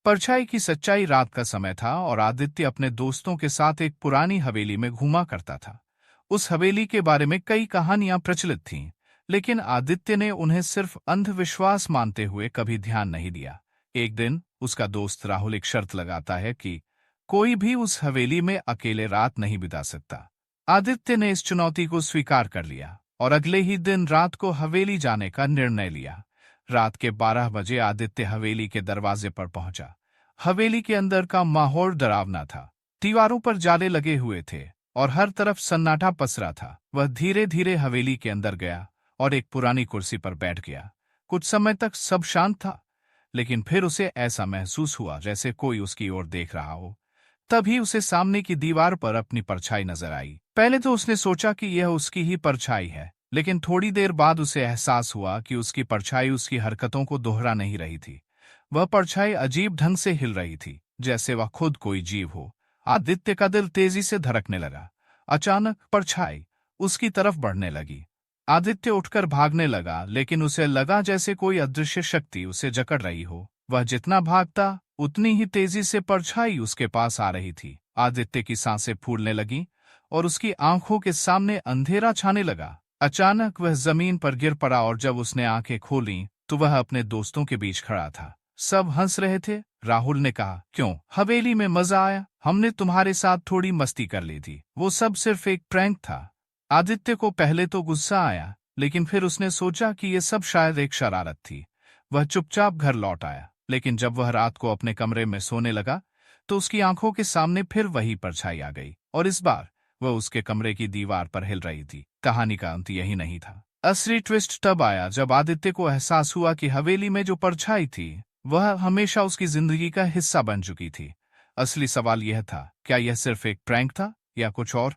परछाई की सच्चाई रात का समय था और आदित्य अपने दोस्तों के साथ एक पुरानी हवेली में घूमा करता था। उस हवेली के बारे में कई कहानियां प्रचलित थीं, लेकिन आदित्य ने उन्हें सिर्फ अंधविश्वास मानते हुए कभी ध्यान नहीं दिया। एक दिन उसका दोस्त राहुल एक शर्त लगाता है कि कोई भी उस हवेली में अकेले रात नहीं बिता सकता। आदित्य ने इस चुनौती को स्वीकार कर लिया और अगले ही दिन रात को हवेली जाने का निर्णय लिया। रात के 12 बजे आदित्य हवेली के दरवाजे पर पहुंचा। हवेली के अंदर का माहौल डरावना था। दीवारों पर जाले लगे हुए थे और हर तरफ सन्नाटा पसरा था। वह धीरे धीरे हवेली के अंदर गया और एक पुरानी कुर्सी पर बैठ गया। कुछ समय तक सब शांत था, लेकिन फिर उसे ऐसा महसूस हुआ जैसे कोई उसकी ओर देख रहा हो। तभी उसे सामने की दीवार पर अपनी परछाई नजर आई। पहले तो उसने सोचा कि यह उसकी ही परछाई है, लेकिन थोड़ी देर बाद उसे एहसास हुआ कि उसकी परछाई उसकी हरकतों को दोहरा नहीं रही थी। वह परछाई अजीब ढंग से हिल रही थी, जैसे वह खुद कोई जीव हो। आदित्य का दिल तेजी से धड़कने लगा। अचानक परछाई उसकी तरफ बढ़ने लगी। आदित्य उठकर भागने लगा, लेकिन उसे लगा जैसे कोई अदृश्य शक्ति उसे जकड़ रही हो। वह जितना भागता, उतनी ही तेजी से परछाई उसके पास आ रही थी। आदित्य की सांसें फूलने लगीं और उसकी आंखों के सामने अंधेरा छाने लगा। अचानक वह जमीन पर गिर पड़ा और जब उसने आंखें खोलीं, तो वह अपने दोस्तों के बीच खड़ा था। सब हंस रहे थे। राहुल ने कहा, क्यों, हवेली में मजा आया? हमने तुम्हारे साथ थोड़ी मस्ती कर ली थी। वो सब सिर्फ एक प्रैंक था। आदित्य को पहले तो गुस्सा आया, लेकिन फिर उसने सोचा कि ये सब शायद एक शरारत थी। वह चुपचाप घर लौट आया, लेकिन जब वह रात को अपने कमरे में सोने लगा, तो उसकी आंखों के सामने फिर वही परछाई आ गई और इस बार वह उसके कमरे की दीवार पर हिल रही थी। कहानी का अंत यही नहीं था। असली ट्विस्ट तब आया जब आदित्य को एहसास हुआ कि हवेली में जो परछाई थी, वह हमेशा उसकी जिंदगी का हिस्सा बन चुकी थी। असली सवाल यह था, क्या यह सिर्फ एक प्रैंक था या कुछ और?